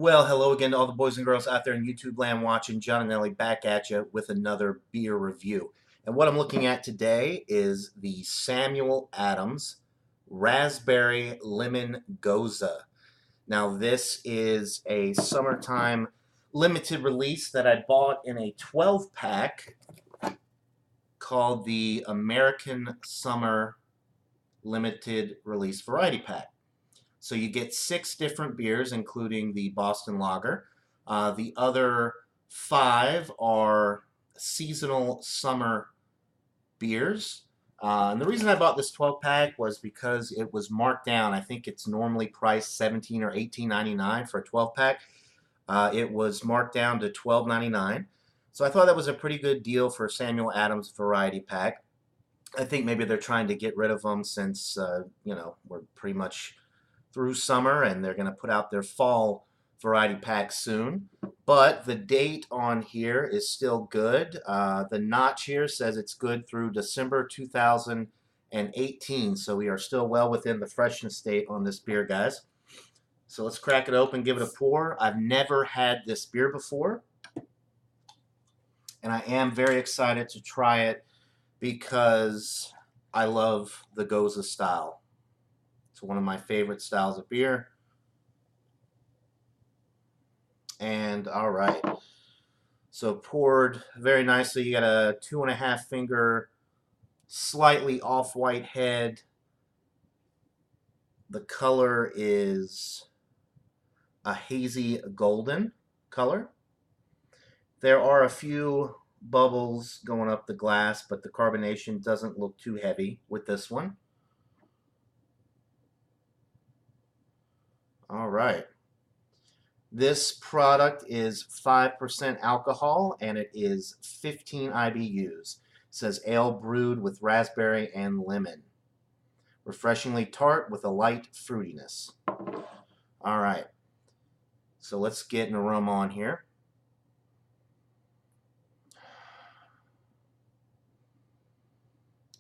Well, hello again to all the boys and girls out there in YouTube land watching. John and Ellie back at you with another beer review. And what I'm looking at today is the Samuel Adams Raspberry Lemon Gose. Now, this is a summertime limited release that I bought in a 12 pack called the American Summer Limited Release Variety Pack. So you get 6 different beers, including the Boston Lager. The other 5 are seasonal summer beers. And the reason I bought this 12-pack was because it was marked down. I think it's normally priced $17 or $18.99 for a 12-pack. It was marked down to $12.99. So I thought that was a pretty good deal for a Samuel Adams variety pack. I think maybe they're trying to get rid of them since, we're pretty much through summer and they're going to put out their fall variety pack soon. But the date on here is still good. The notch here says it's good through December 2018. So we are still well within the freshness date on this beer, guys. So let's crack it open, give it a pour. I've never had this beer before, and I am very excited to try it because I love the Gose style. It's one of my favorite styles of beer. And all right, so poured very nicely. You got a 2.5 finger, slightly off-white head. The color is a hazy golden color. There are a few bubbles going up the glass, but the carbonation doesn't look too heavy with this one. All right. This product is 5% alcohol and it is 15 IBUs. It says ale brewed with raspberry and lemon. Refreshingly tart with a light fruitiness. All right. So let's get an aroma on here.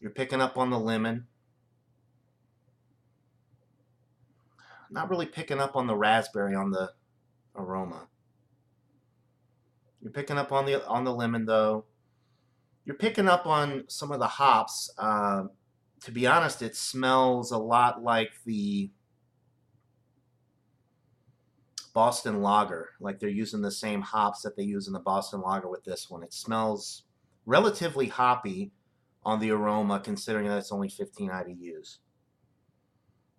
You're picking up on the lemon. Not really picking up on the raspberry on the aroma. You're picking up on the lemon though. You're picking up on some of the hops. To be honest, it smells a lot like the Boston Lager. Like they're using the same hops that they use in the Boston Lager with this one. It smells relatively hoppy on the aroma, considering that it's only 15 IBUs.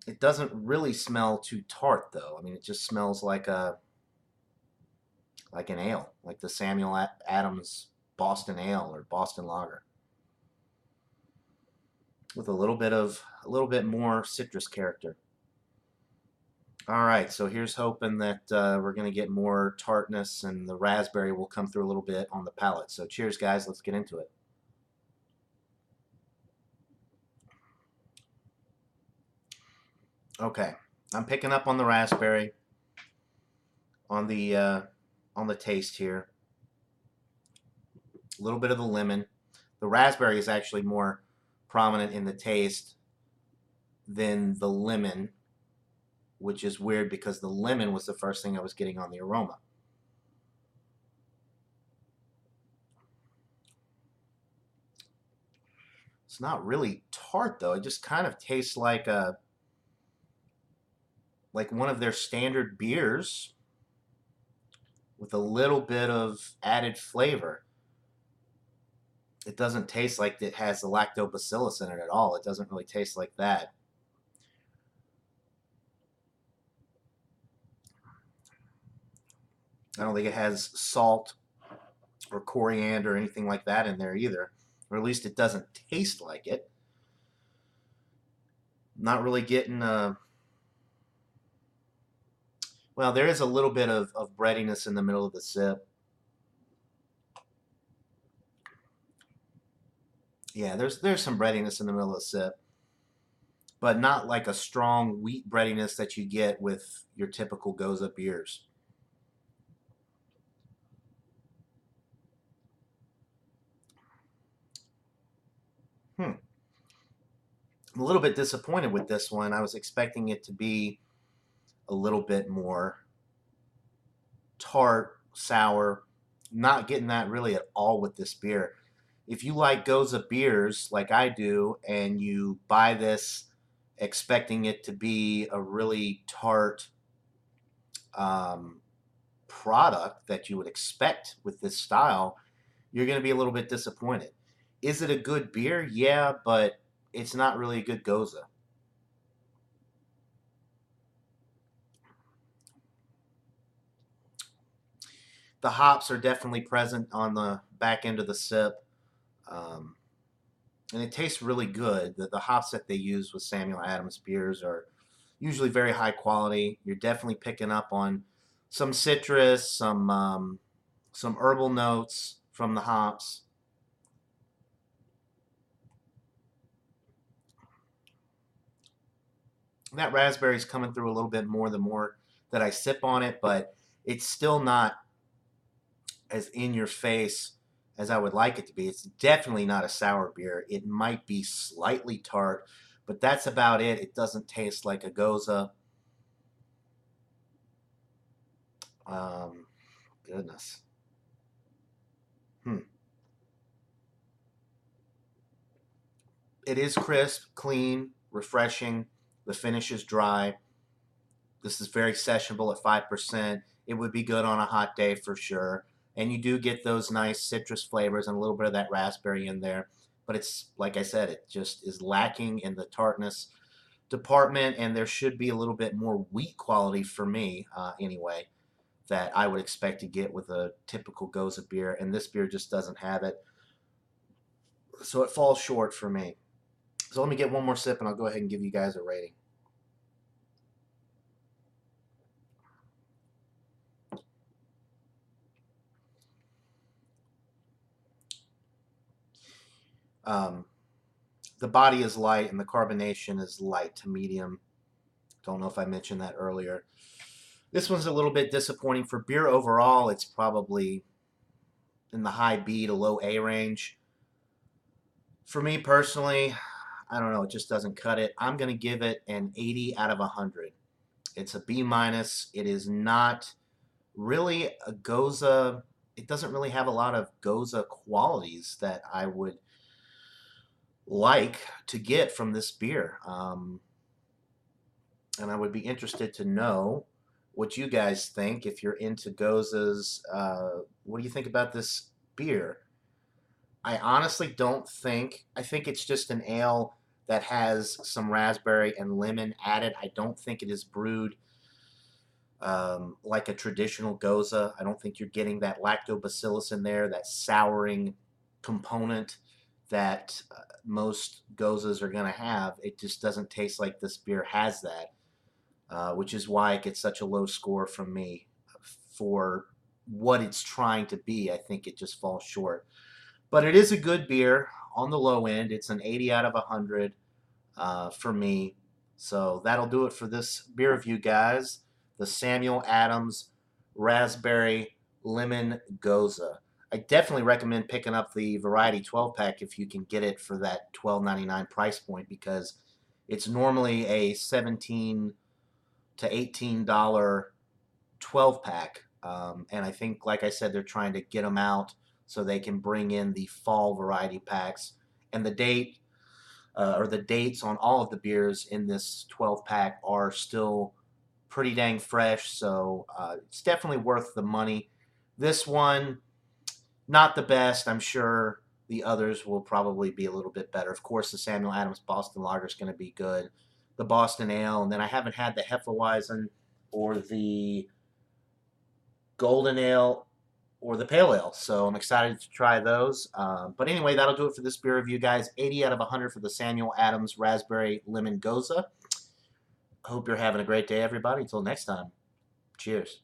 It doesn't really smell too tart though. I mean, it just smells like an ale, like the Samuel Adams Boston Ale or Boston Lager, with a little bit more citrus character. All right, so here's hoping that we're going to get more tartness and the raspberry will come through a little bit on the palate. So cheers, guys. Let's get into it. Okay, I'm picking up on the raspberry, on the taste here. A little bit of the lemon. The raspberry is actually more prominent in the taste than the lemon, which is weird because the lemon was the first thing I was getting on the aroma. It's not really tart though. It just kind of tastes like one of their standard beers with a little bit of added flavor. It doesn't taste like it has the lactobacillus in it at all. It doesn't really taste like that. I don't think it has salt or coriander or anything like that in there either. Or at least it doesn't taste like it. Not really getting well, there is a little bit of breadiness in the middle of the sip. Yeah, there's some breadiness in the middle of the sip, but not like a strong wheat breadiness that you get with your typical Gose beers. I'm a little bit disappointed with this one. I was expecting it to be a little bit more tart, sour. Not getting that really at all with this beer. If you like Gose beers like I do, and you buy this expecting it to be a really tart um, product that you would expect with this style, you're going to be a little bit disappointed. Is it a good beer? Yeah, but it's not really a good Gose. The hops are definitely present on the back end of the sip. Um, and it tastes really good. The hops that they use with Samuel Adams beers are usually very high quality. You're definitely picking up on some citrus, some herbal notes from the hops. That raspberry is coming through a little bit more the more that I sip on it, but it's still not as in your face as I would like it to be. It's definitely not a sour beer. It might be slightly tart, but that's about it. It doesn't taste like a Gose. Um, Goodness. Hmm. It is crisp, clean, refreshing. The finish is dry. This is very sessionable at 5%. It would be good on a hot day for sure. And you do get those nice citrus flavors and a little bit of that raspberry in there. But it's, like I said, it just is lacking in the tartness department, and there should be a little bit more wheat quality for me, anyway, that I would expect to get with a typical Gose beer. And this beer just doesn't have it. So it falls short for me. So let me get one more sip and I'll go ahead and give you guys a rating. Um, the body is light and the carbonation is light to medium. Don't know if I mentioned that earlier. This one's a little bit disappointing for beer overall. It's probably in the high B to low A range. For me personally, I don't know. It just doesn't cut it. I'm going to give it an 80 out of 100. It's a B minus. It is not really a Gose. It doesn't really have a lot of Gose qualities that I would like to get from this beer. And I would be interested to know what you guys think if you're into Gose's. What do you think about this beer? I honestly don't think. I think it's just an ale that has some raspberry and lemon added. I don't think it is brewed like a traditional Gose. I don't think you're getting that lactobacillus in there, that souring component that most Goses are going to have. It just doesn't taste like this beer has that, which is why it gets such a low score from me for what it's trying to be. I think it just falls short. But it is a good beer on the low end. It's an 80 out of 100 for me. So that'll do it for this beer review, guys. The Samuel Adams Raspberry Lemon Gose. I definitely recommend picking up the Variety 12 pack if you can get it for that $12.99 price point, because it's normally a $17 to $18 12 pack. And I think, like I said, they're trying to get them out so they can bring in the fall variety packs. And the dates on all of the beers in this 12 pack are still pretty dang fresh, so it's definitely worth the money. This one, not the best. I'm sure the others will probably be a little bit better. Of course, the Samuel Adams Boston Lager is going to be good. The Boston Ale, and then I haven't had the Hefeweizen or the Golden Ale or the Pale Ale, so I'm excited to try those. But anyway, that'll do it for this beer review, guys. 80 out of 100 for the Samuel Adams Raspberry Lemon Gose. Hope you're having a great day, everybody. Until next time, cheers.